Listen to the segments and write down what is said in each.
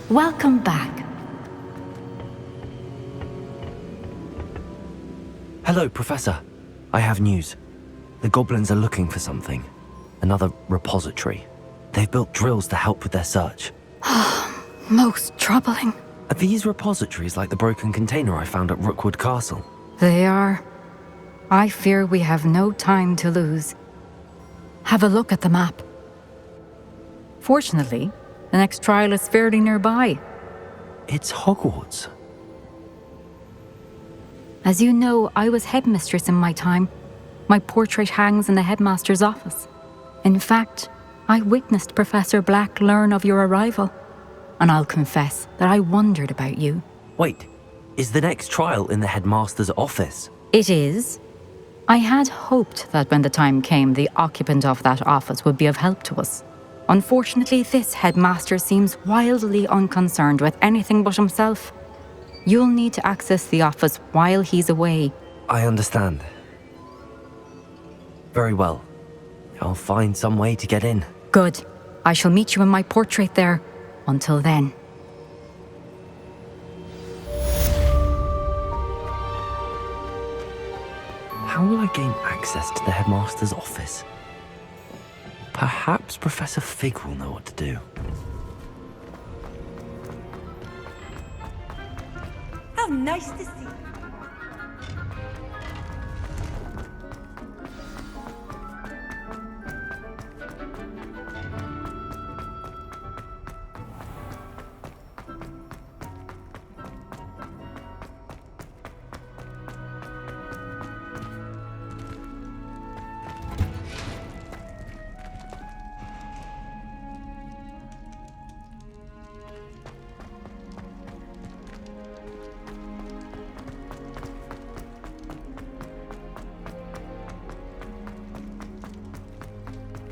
Welcome back. Hello, Professor. I have news. The goblins are looking for something. Another repository. They've built drills to help with their search. Most troubling. Are these repositories like the broken container I found at Rookwood Castle? They are. I fear we have no time to lose. Have a look at the map. Fortunately, the next trial is fairly nearby. It's Hogwarts. As you know, I was headmistress in my time. My portrait hangs in the headmaster's office. In fact, I witnessed Professor Black learn of your arrival. And I'll confess that I wondered about you. Wait, is the next trial in the headmaster's office? It is. I had hoped that when the time came, the occupant of that office would be of help to us. Unfortunately, this headmaster seems wildly unconcerned with anything but himself. You'll need to access the office while he's away. I understand. Very well. I'll find some way to get in. Good. I shall meet you in my portrait there. Until then. How will I gain access to the headmaster's office? Perhaps Professor Fig will know what to do. How nice to see you.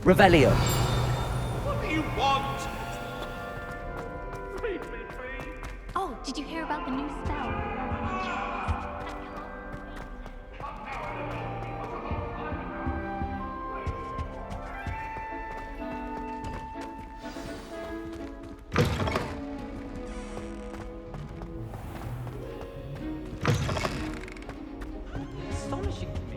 Revelio. What do you want? Leave me be. Oh, did you hear about the new spell? Astonishing to me.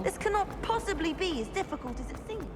This cannot possibly be as difficult as it seems.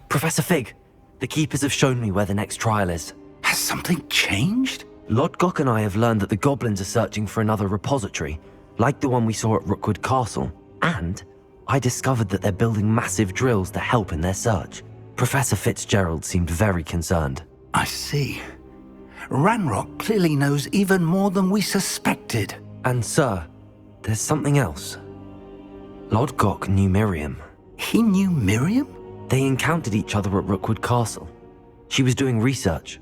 Professor Fig, the Keepers have shown me where the next trial is. Has something changed? Lodgok and I have learned that the goblins are searching for another repository, like the one we saw at Rookwood Castle. And I discovered that they're building massive drills to help in their search. Professor Fitzgerald seemed very concerned. I see. Ranrock clearly knows even more than we suspected. And sir, there's something else. Lodgok knew Miriam. He knew Miriam? They encountered each other at Rookwood Castle. She was doing research.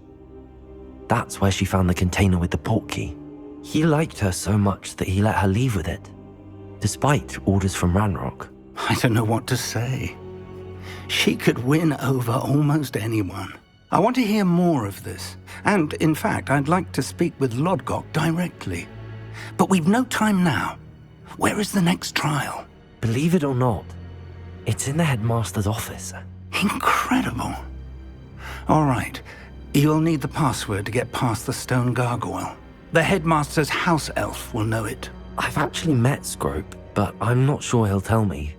That's where she found the container with the portkey. He liked her so much that he let her leave with it, despite orders from Ranrock. I don't know what to say. She could win over almost anyone. I want to hear more of this. And, in fact, I'd like to speak with Lodgok directly. But we've no time now. Where is the next trial? Believe it or not, it's in the headmaster's office. Incredible. All right. You'll need the password to get past the stone gargoyle. The headmaster's house elf will know it. I've actually met Scrope, but I'm not sure he'll tell me.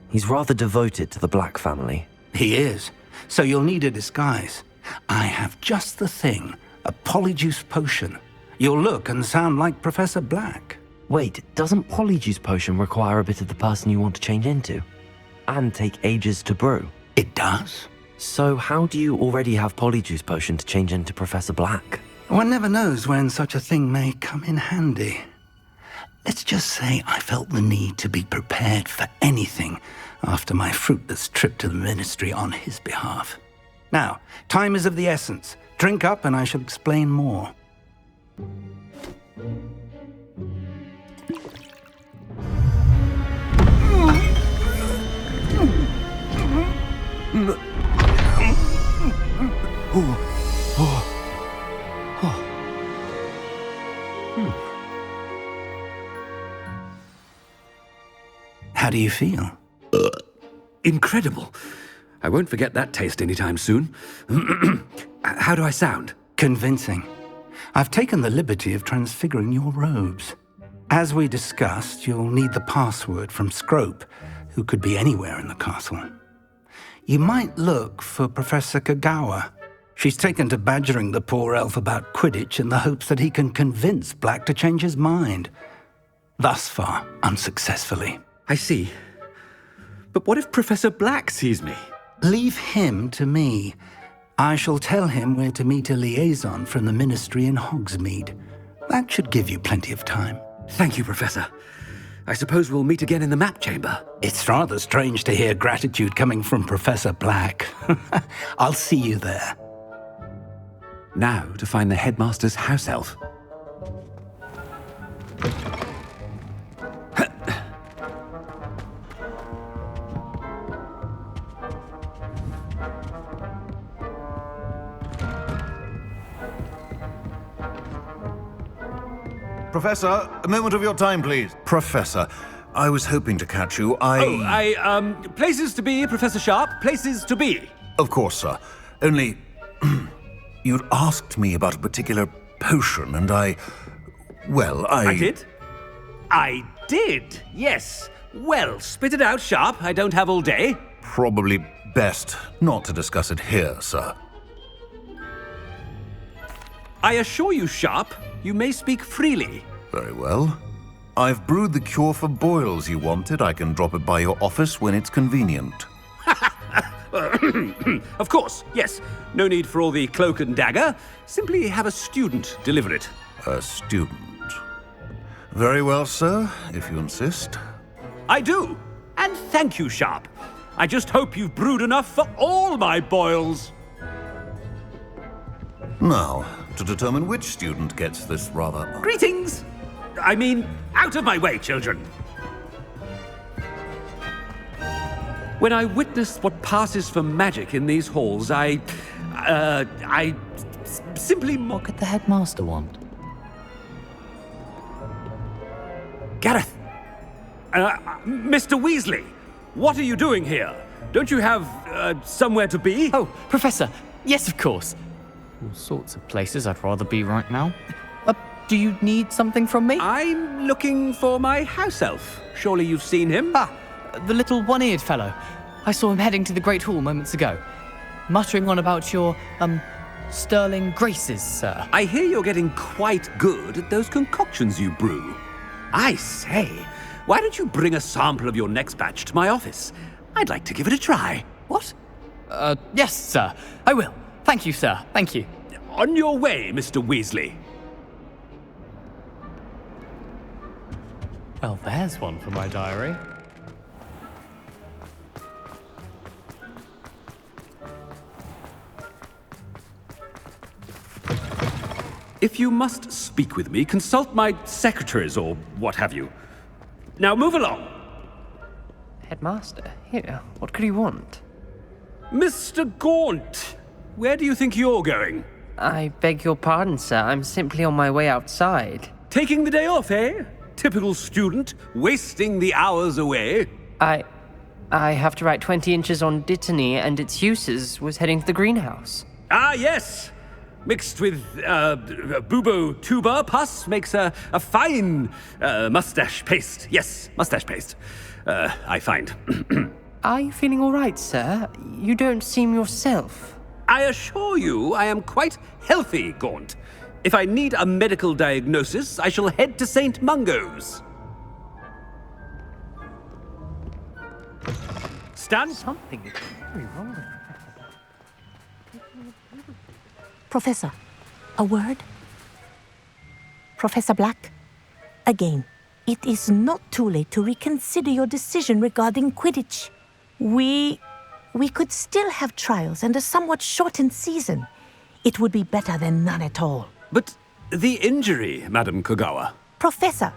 He's rather devoted to the Black family. He is. So you'll need a disguise. I have just the thing. A polyjuice potion. You'll look and sound like Professor Black. Wait, doesn't Polyjuice Potion require a bit of the person you want to change into? And take ages to brew? It does? So how do you already have Polyjuice Potion to change into Professor Black? One never knows when such a thing may come in handy. Let's just say I felt the need to be prepared for anything after my fruitless trip to the ministry on his behalf. Now, time is of the essence. Drink up and I shall explain more. How do you feel? Incredible. I won't forget that taste anytime soon. How do I sound? Convincing. I've taken the liberty of transfiguring your robes. As we discussed, you'll need the password from Scrope, who could be anywhere in the castle. You might look for Professor Kagawa. She's taken to badgering the poor elf about Quidditch in the hopes that he can convince Black to change his mind. Thus far, unsuccessfully. I see. But what if Professor Black sees me? Leave him to me. I shall tell him where to meet a liaison from the ministry in Hogsmeade. That should give you plenty of time. Thank you, Professor. I suppose we'll meet again in the map chamber. It's rather strange to hear gratitude coming from Professor Black. I'll see you there. Now to find the headmaster's house elf. Professor, a moment of your time, please. Professor, I was hoping to catch you. Places to be, Professor Sharp. Places to be. Of course, sir. Only, you'd asked me about a particular potion, and I did? I did, yes. Well, spit it out, Sharp. I don't have all day. Probably best not to discuss it here, sir. I assure you, Sharp, you may speak freely. Very well. I've brewed the cure for boils you wanted. I can drop it by your office when it's convenient. Of course, yes. No need for all the cloak and dagger. Simply have a student deliver it. A student. Very well, sir, if you insist. I do. And thank you, Sharp. I just hope you've brewed enough for all my boils. Now, to determine which student gets this rather... Greetings! I mean, out of my way, children. When I witness what passes for magic in these halls, I simply... What could the headmaster want? Gareth! Mr. Weasley, what are you doing here? Don't you have, somewhere to be? Oh, Professor, yes, of course. All sorts of places I'd rather be right now. Do you need something from me? I'm looking for my house elf. Surely you've seen him? Ah, the little one-eared fellow. I saw him heading to the Great Hall moments ago, muttering on about your, sterling graces, sir. I hear you're getting quite good at those concoctions you brew. I say, why don't you bring a sample of your next batch to my office? I'd like to give it a try. What? Yes, sir. I will. Thank you, sir. Thank you. On your way, Mr. Weasley. Well, there's one for my diary. If you must speak with me, consult my secretaries or what have you. Now move along. Headmaster, here, what could he want? Mr. Gaunt, where do you think you're going? I beg your pardon, sir. I'm simply on my way outside. Taking the day off, eh? Typical student, wasting the hours away. I have to write 20 inches on Dittany and its uses. Was heading to the greenhouse. Ah, yes. mixed with bubo tuber pus makes a fine mustache paste. Yes, mustache paste. I find. Are you feeling all right, sir? You don't seem yourself. I assure you I am quite healthy, Gaunt. If I need a medical diagnosis, I shall head to St. Mungo's. Stan? Something is very wrong with Professor, a word? Professor Black, again, it is not too late to reconsider your decision regarding Quidditch. We could still have trials and a somewhat shortened season. It would be better than none at all. But the injury, Madam Kogawa. Professor,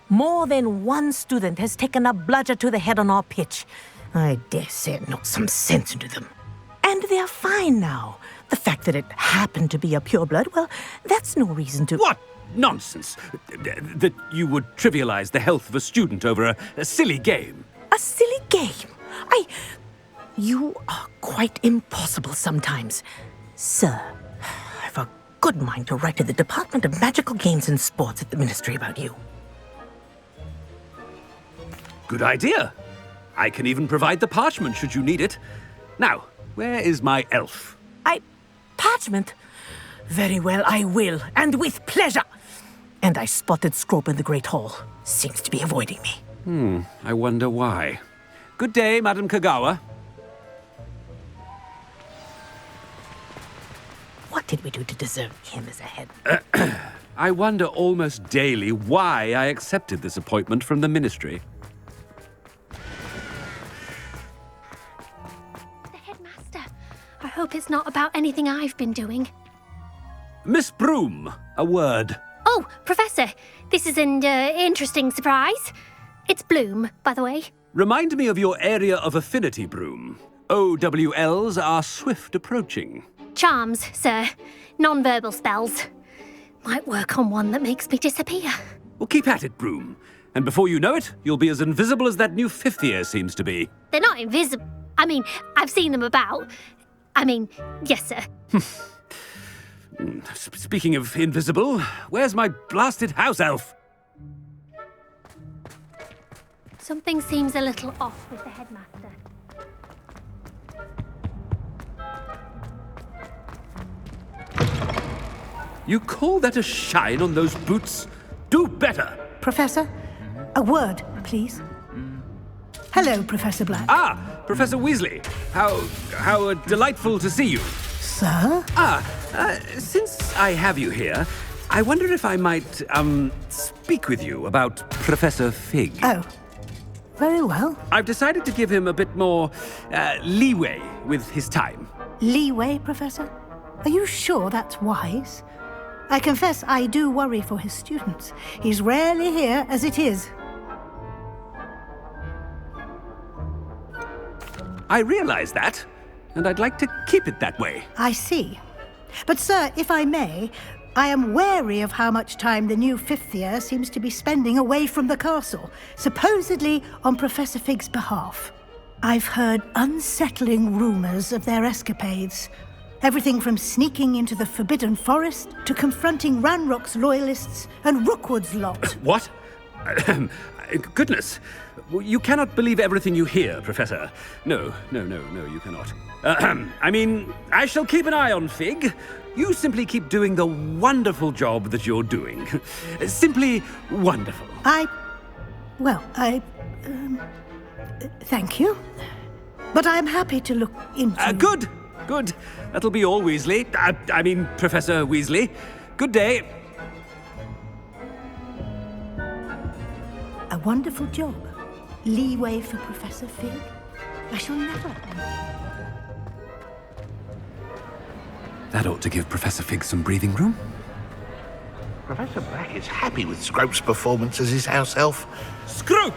more than one student has taken a bludger to the head on our pitch. I dare say it knocked some sense into them. And they're fine now. The fact that it happened to be a pureblood, well, that's no reason to... What nonsense! That you would trivialize the health of a student over a silly game. A silly game? You are quite impossible sometimes. Sir, I've a good mind to write to the Department of Magical Games and Sports at the Ministry about you. Good idea. I can even provide the parchment should you need it. Now, where is my elf? Parchment? Very well, I will, and with pleasure. And I spotted Scrope in the Great Hall. Seems to be avoiding me. I wonder why. Good day, Madam Kogawa. What did we do to deserve him as a head? I wonder almost daily why I accepted this appointment from the Ministry. The headmaster. I hope it's not about anything I've been doing. Miss Broom, a word. Oh, Professor, this is an interesting surprise. It's Bloom, by the way. Remind me of your area of affinity, Broom. OWLs are swift approaching. Charms, sir. Non-verbal spells. Might work on one that makes me disappear. Well, keep at it, Broom. And before you know it, you'll be as invisible as that new fifth year seems to be. They're not invisible. I mean, I've seen them about. Yes, sir. Speaking of invisible, where's my blasted house elf? Something seems a little off with the headmaster. You call that a shine on those boots? Do better! Professor, a word, please. Hello, Professor Black. Ah, Professor Weasley. How delightful to see you. Sir? Since I have you here, I wonder if I might, speak with you about Professor Fig. Oh, very well. I've decided to give him a bit more, leeway with his time. Leeway, Professor? Are you sure that's wise? I confess I do worry for his students. He's rarely here as it is. I realize that, and I'd like to keep it that way. I see. But, sir, if I may, I am wary of how much time the new fifth year seems to be spending away from the castle, supposedly on Professor Fig's behalf. I've heard unsettling rumors of their escapades. Everything from sneaking into the Forbidden Forest to confronting Ranrock's loyalists and Rookwood's lot. What? Goodness. You cannot believe everything you hear, Professor. No, you cannot. I shall keep an eye on Fig. You simply keep doing the wonderful job that you're doing. Simply wonderful. Thank you. But I'm happy to look into... Good. That'll be all, Weasley. Professor Weasley. Good day. A wonderful job. Leeway for Professor Fig. I shall never... That ought to give Professor Fig some breathing room. Professor Black is happy with Scrope's performance as his house elf. Scrope!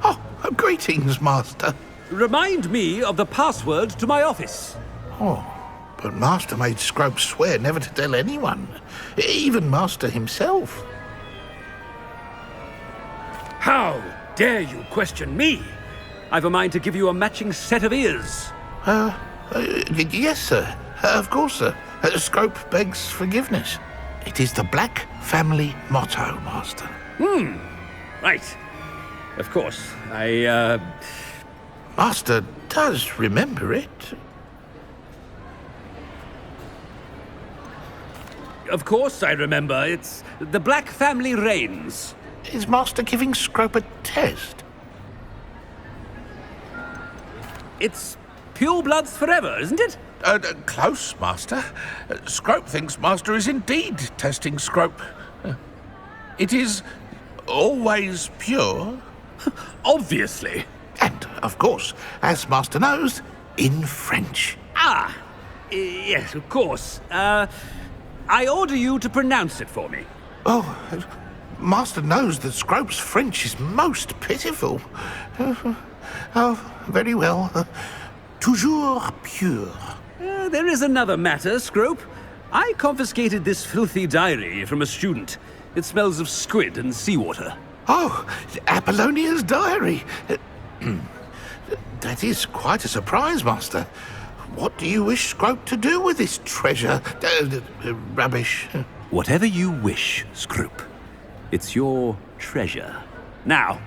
Oh, greetings, Master. Remind me of the password to my office. Oh, but Master made Scrope swear never to tell anyone, even Master himself. How dare you question me? I've a mind to give you a matching set of ears. Yes, sir. Of course, sir. Scrope begs forgiveness. It is the Black family motto, Master. Right. Of course. Master does remember it. Of course I remember. It's the Black family reigns. Is Master giving Scrope a test? It's pure bloods forever, isn't it? Close, Master. Scrope thinks Master is indeed testing Scrope. It is always pure. Obviously. And, of course, as Master knows, in French. Yes, of course. I order you to pronounce it for me. Oh, Master knows that Scrope's French is most pitiful. Oh, very well. Toujours pure. There is another matter, Scrope. I confiscated this filthy diary from a student. It smells of squid and seawater. Oh, Apollonia's diary. That is quite a surprise, Master. What do you wish Scrope to do with this treasure? Rubbish. Whatever you wish, Scrope. It's your treasure. Now,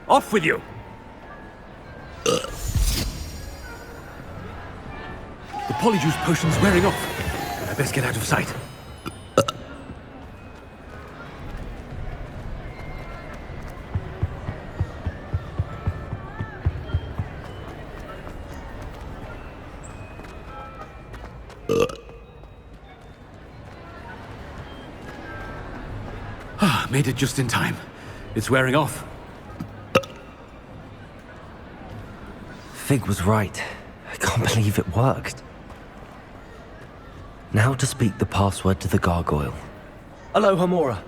off with you. The polyjuice potion's wearing off. I best get out of sight. Made it just in time. It's wearing off. Fig was right. I can't believe it worked. Now to speak the password to the gargoyle. Aloha Mora.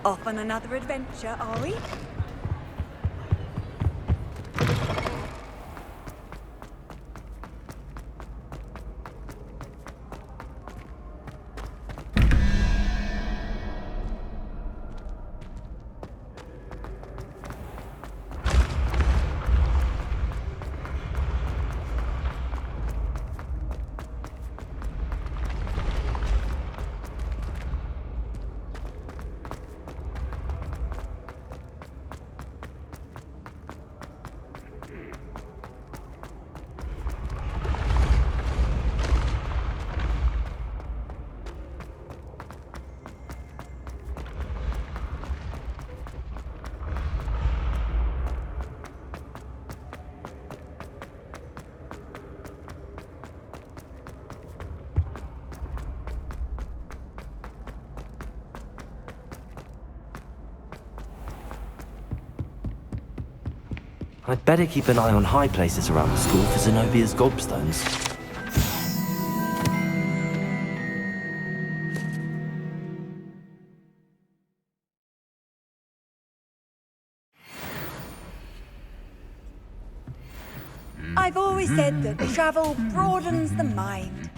Off on another adventure, are we? I'd better keep an eye on high places around the school for Zenobia's gobstones. I've always said that travel broadens the mind.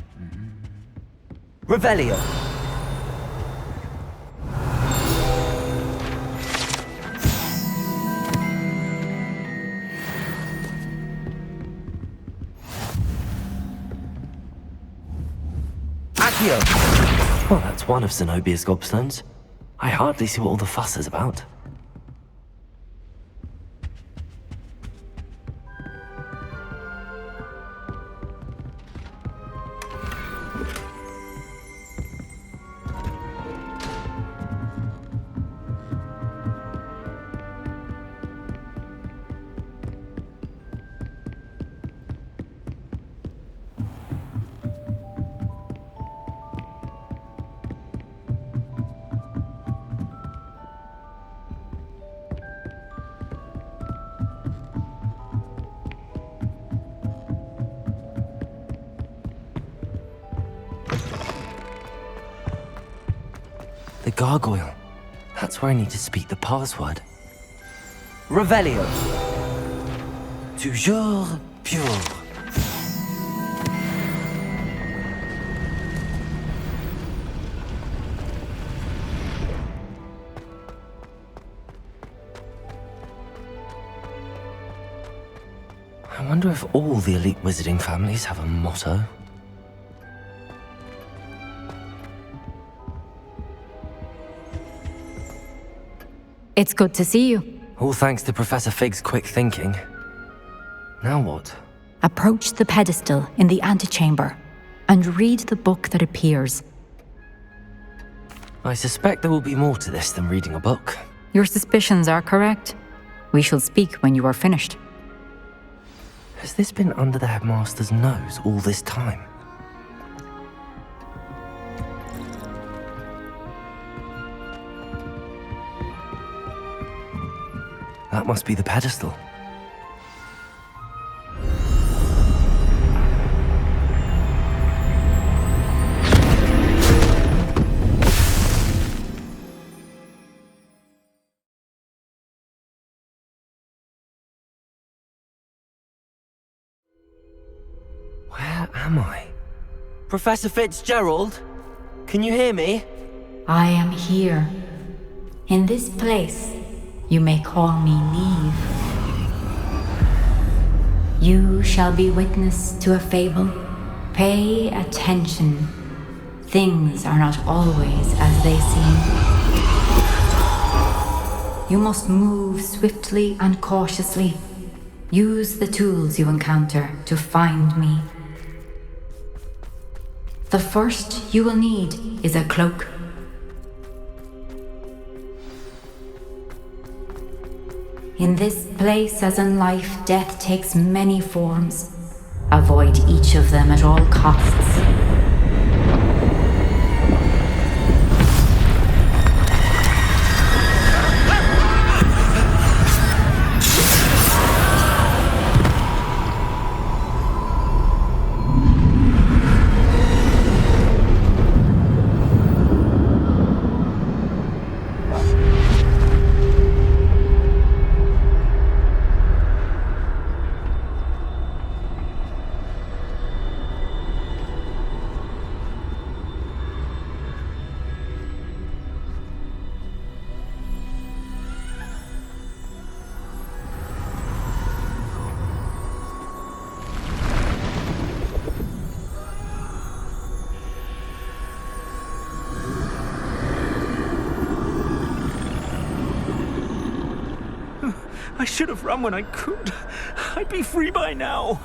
Revelio. Well, that's one of Zenobia's gobstones. I hardly see what all the fuss is about. The gargoyle. That's where I need to speak the password. Revelio. Toujours pure. I wonder if all the elite wizarding families have a motto. It's good to see you. All thanks to Professor Fig's quick thinking. Now what? Approach the pedestal in the antechamber and read the book that appears. I suspect there will be more to this than reading a book. Your suspicions are correct. We shall speak when you are finished. Has this been under the headmaster's nose all this time? That must be the pedestal. Where am I? Professor Fitzgerald? Can you hear me? I am here. In this place, you may call me Neve. You shall be witness to a fable. Pay attention. Things are not always as they seem. You must move swiftly and cautiously. Use the tools you encounter to find me. The first you will need is a cloak. In this place, as in life, death takes many forms. Avoid each of them at all costs. I should have run when I could. I'd be free by now.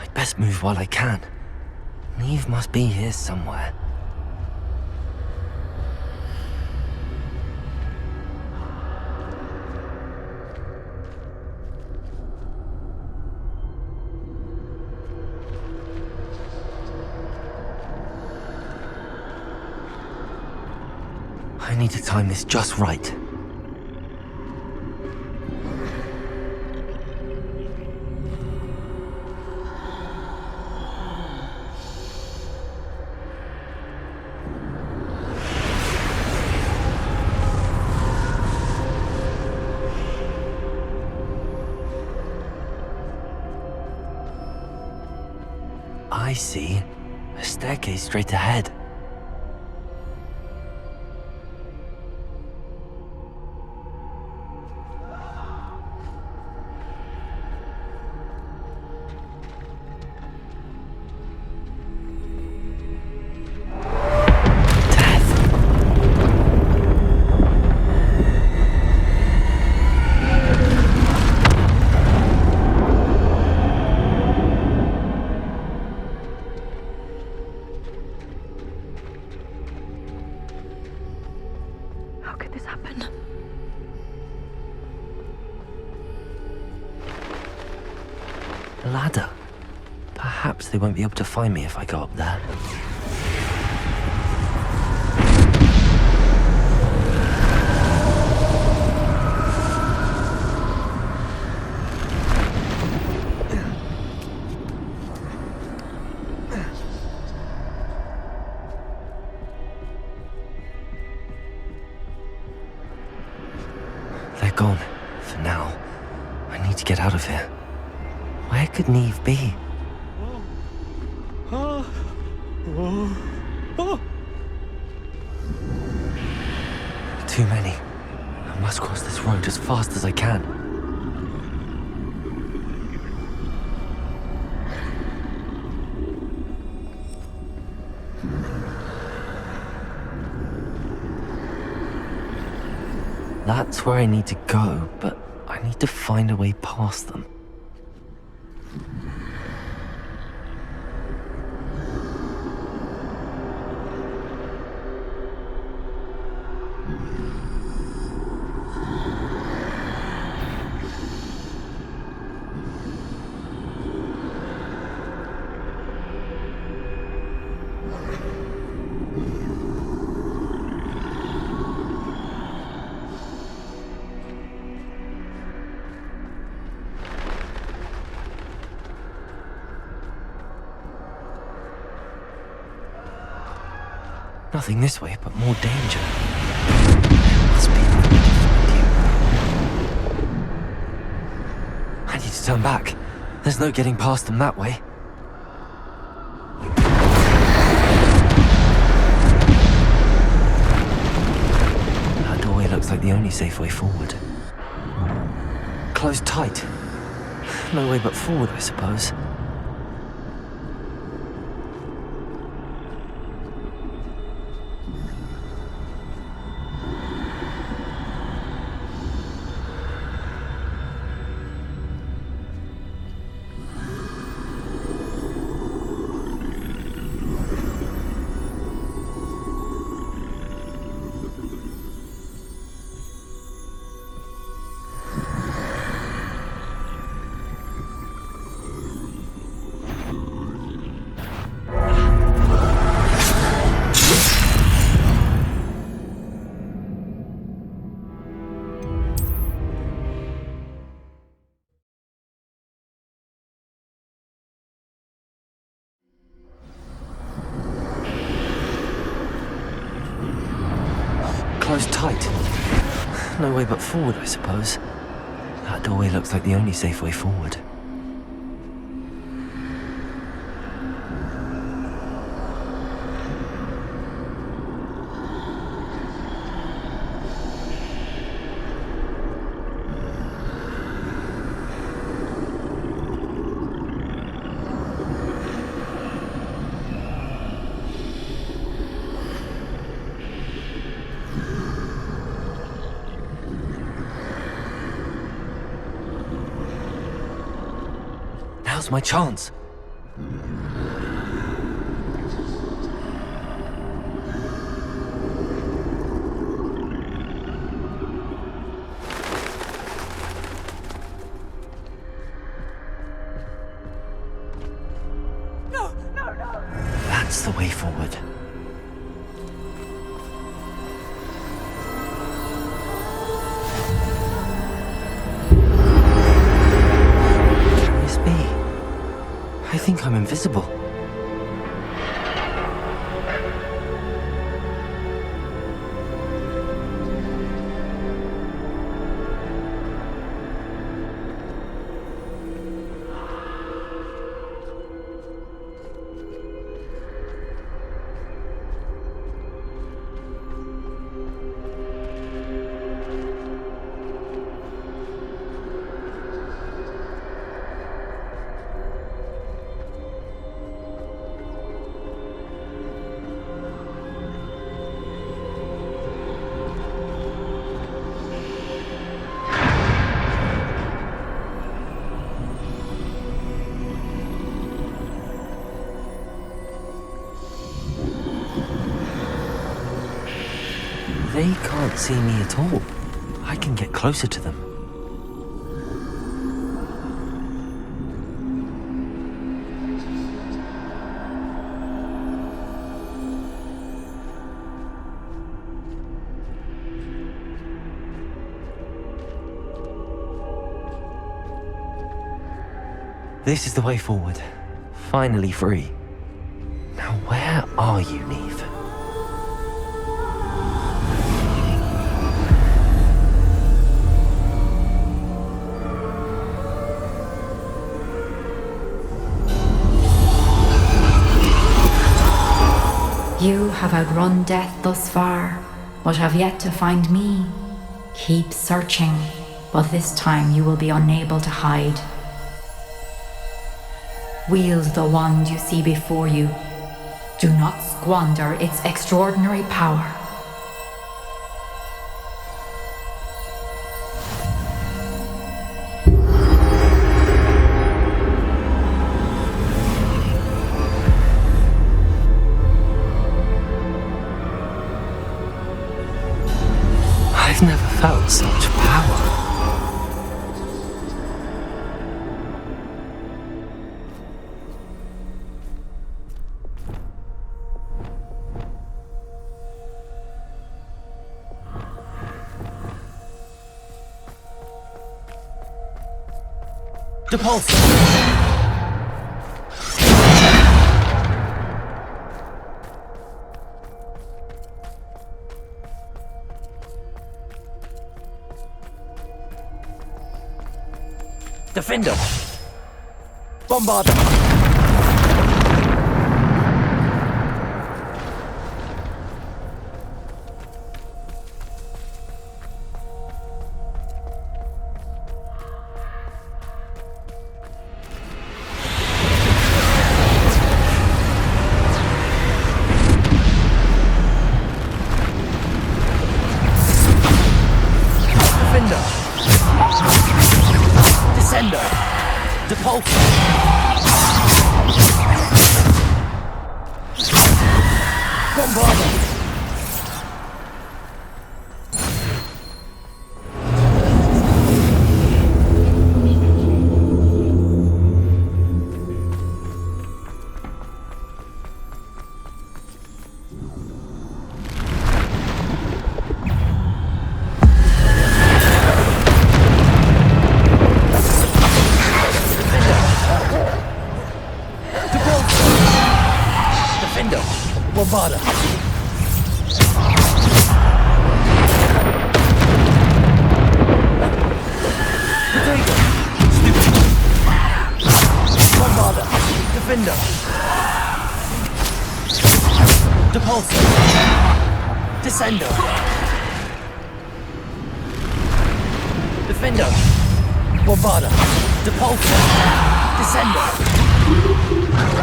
I'd best move while I can. Neve must be here somewhere. I need to time this just right. I see a staircase straight ahead. Ladder. Perhaps they won't be able to find me if I go up there. gone. For now. I need to get out of here. Where could Neve be? Too many. I must cross this road as fast as I can. That's where I need to go, but I need to find a way past them. Nothing this way, but more danger. Must be another way to find you. I need to turn back. There's no getting past them that way. That doorway looks like the only safe way forward. Closed tight. No way but forward, I suppose. Closed tight. No way but forward, I suppose. That doorway looks like the only safe way forward. Now's my chance. No, no, no! That's the way forward. Can this be? I think I'm invisible. They can't see me at all. I can get closer to them. This is the way forward. Finally free. Now where are you, Neve? You have outrun death thus far, but have yet to find me. Keep searching, but this time you will be unable to hide. Wield the wand you see before you. Do not squander its extraordinary power. I've never felt such power. Depulse! Defender! Bombarder! Bombarder! Potato! Stupid! Bombarder! Defender! Depulse! Descender! Defender! Bombarder! Depulse! Descender!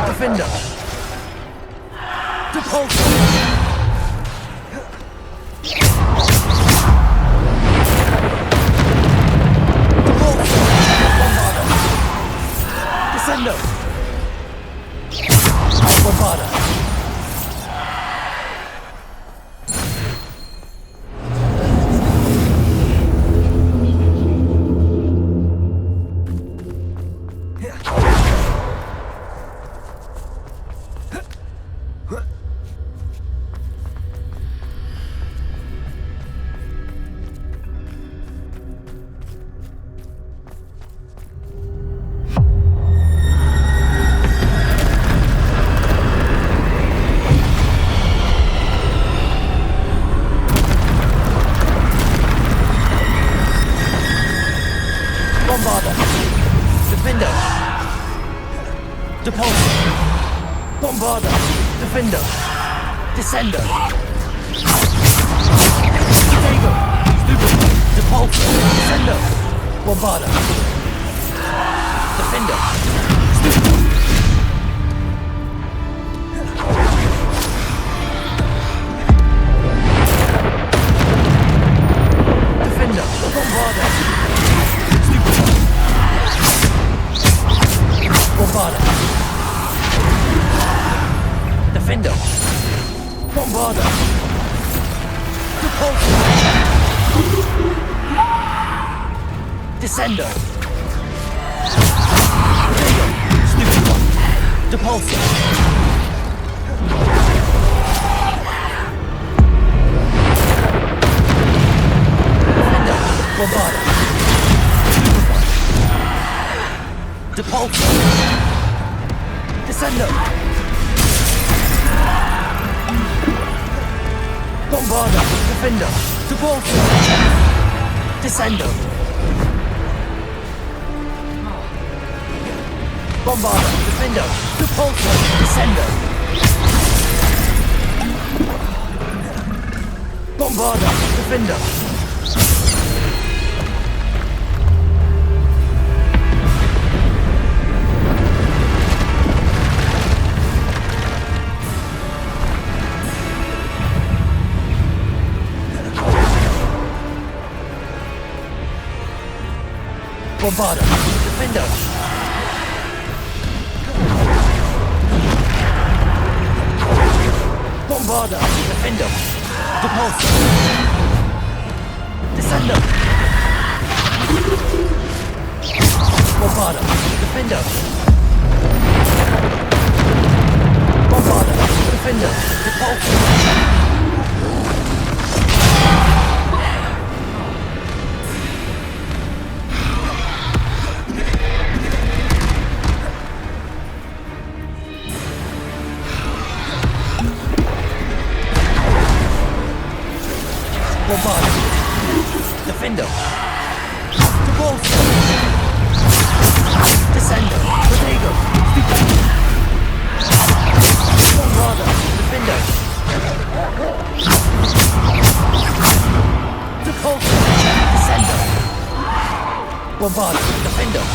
Defender! Depulse! Descendo! Bombarder! Defender! Descender! Potato! Stupid! Depulse! Descender! Bombarder! Defender! Stupid! Defender! Bombarder! Stupid! Bombarder! Defender! Bombarder! Depulse! Descender! Stupid one! Depulse! Defender! Bombarder! Stupid one! Depulse! Descender! Bombarder, Defender, Depulse, Descender. Bombarder, Defender, Depulse, Descender. Bombarda! Defender! Bombarda! Defender! Bombarda! Defender! Depulsor! Descender! Bombarda! Defender! Bombarda! Defender! Depulsor! Bombarda! Defender! Depulsor! Descender! Protego! Bombarda! Defender! Depulsor! Descender! Bombarda! Defender!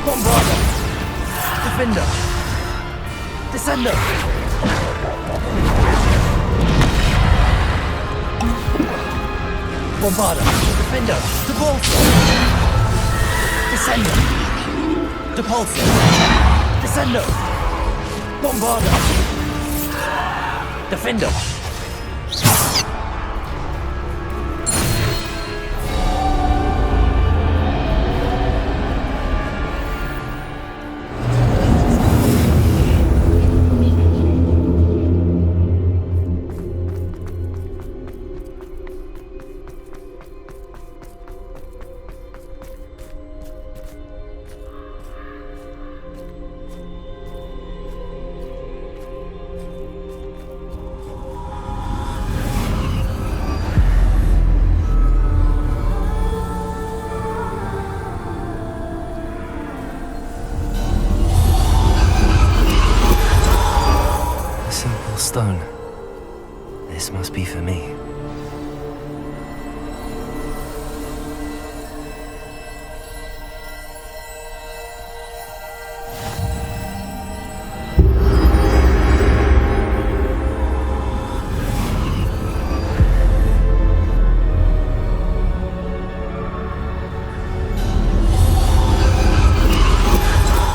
Bombarda! Defender! Descender! Bombarda! Defender! Depulsor! Descender! Depulsor! Descender! Bombarda! Defender! Stone. This must be for me.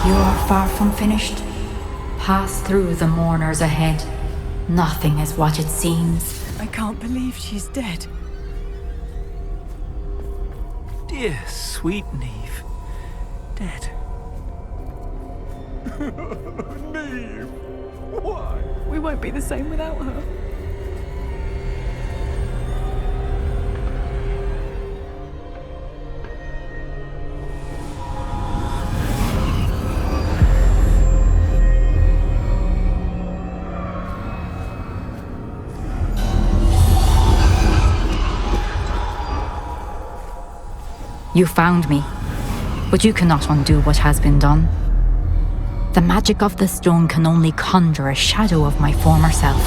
You are far from finished. Pass through the mourners ahead. Nothing is what it seems. I can't believe she's dead. Dear, sweet Neve. Dead. Neve! Why? We won't be the same without her. You found me, but you cannot undo what has been done. The magic of the stone can only conjure a shadow of my former self.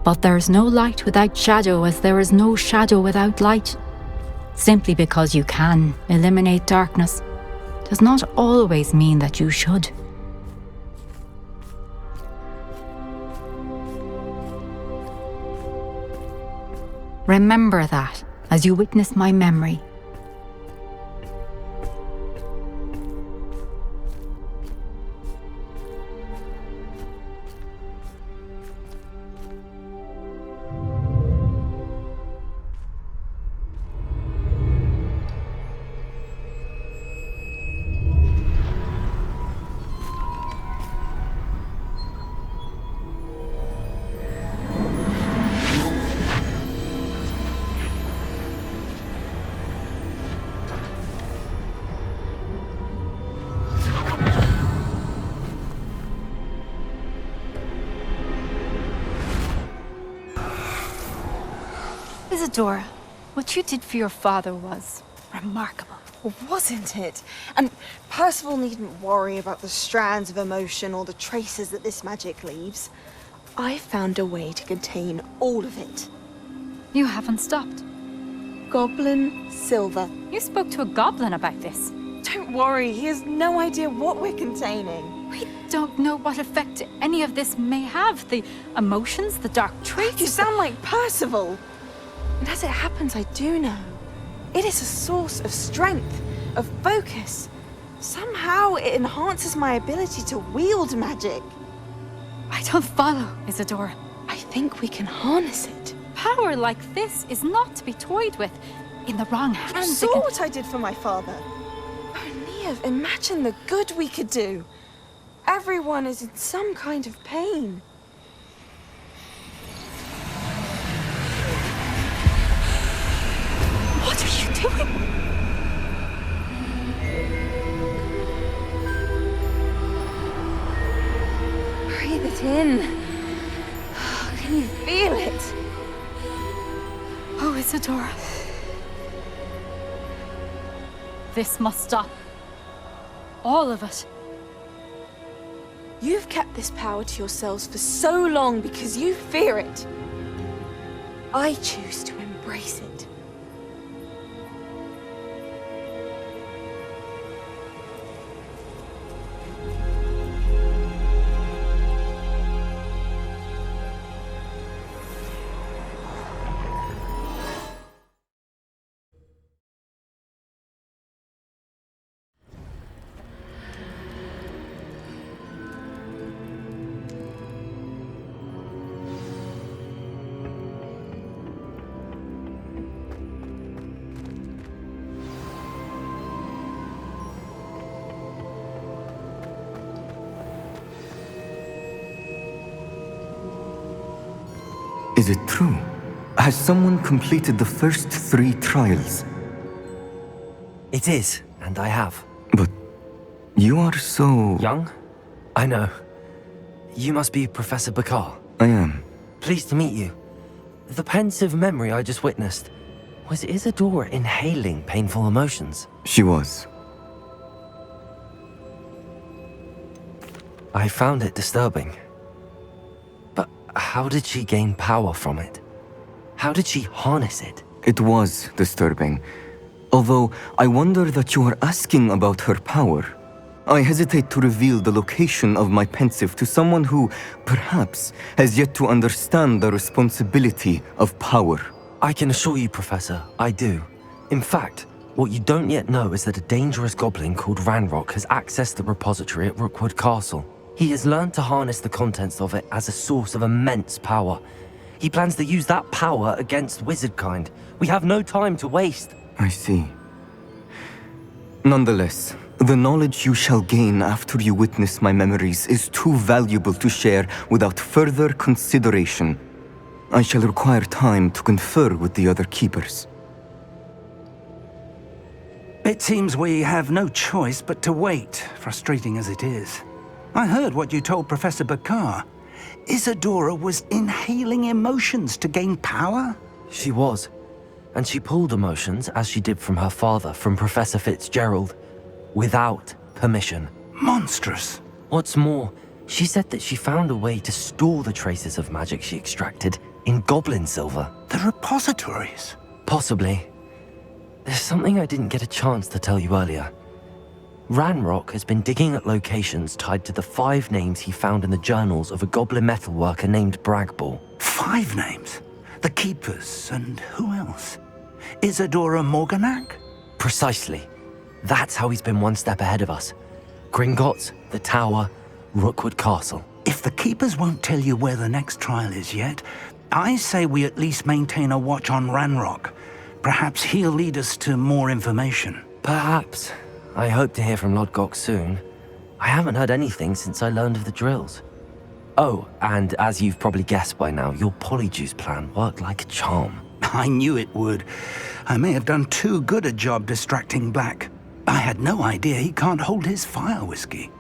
But there is no light without shadow, as there is no shadow without light. Simply because you can eliminate darkness does not always mean that you should. Remember that as you witness my memory. Isadora, what you did for your father was remarkable. Well, wasn't it? And Percival needn't worry about the strands of emotion or the traces that this magic leaves. I found a way to contain all of it. You haven't stopped. Goblin silver. You spoke to a goblin about this. Don't worry, he has no idea what we're containing. We don't know what effect any of this may have. The emotions, the dark traits. You sound like Percival. And as it happens, I do know. It is a source of strength, of focus. Somehow it enhances my ability to wield magic. I don't follow, Isadora. I think we can harness it. Power like this is not to be toyed with. In the wrong hands. You saw what I did for my father. Oh, Neve, imagine the good we could do. Everyone is in some kind of pain. What are you doing? Breathe it in. Can you feel it? Oh, Isadora. This must stop. All of it. You've kept this power to yourselves for so long because you fear it. I choose to embrace it. Is it true? Has someone completed the first 3 trials? It is, and I have. But you are so... Young? I know. You must be Professor Bakar. I am. Pleased to meet you. The pensive memory I just witnessed, was Isadora inhaling painful emotions? She was. I found it disturbing. But how did she gain power from it? How did she harness it? It was disturbing. Although I wonder that you are asking about her power. I hesitate to reveal the location of my pensive to someone who, perhaps, has yet to understand the responsibility of power. I can assure you, Professor, I do. In fact, what you don't yet know is that a dangerous goblin called Ranrock has accessed the repository at Rookwood Castle. He has learned to harness the contents of it as a source of immense power. He plans to use that power against wizardkind. We have no time to waste. I see. Nonetheless, the knowledge you shall gain after you witness my memories is too valuable to share without further consideration. I shall require time to confer with the other keepers. It seems we have no choice but to wait, frustrating as it is. I heard what you told Professor Bakar. Isadora was inhaling emotions to gain power? She was. And she pulled emotions, as she did from her father, from Professor Fitzgerald, without permission. Monstrous. What's more, she said that she found a way to store the traces of magic she extracted in goblin silver. The repositories? Possibly. There's something I didn't get a chance to tell you earlier. Ranrock has been digging at locations tied to the 5 names he found in the journals of a goblin metalworker named Bragball. 5 names? The Keepers, and who else? Isadora Morganac? Precisely. That's how he's been one step ahead of us. Gringotts, the Tower, Rookwood Castle. If the Keepers won't tell you where the next trial is yet, I say we at least maintain a watch on Ranrock. Perhaps he'll lead us to more information. Perhaps. I hope to hear from Lodgok soon. I haven't heard anything since I learned of the drills. Oh, and as you've probably guessed by now, your polyjuice plan worked like a charm. I knew it would. I may have done too good a job distracting Black. I had no idea he can't hold his fire whiskey.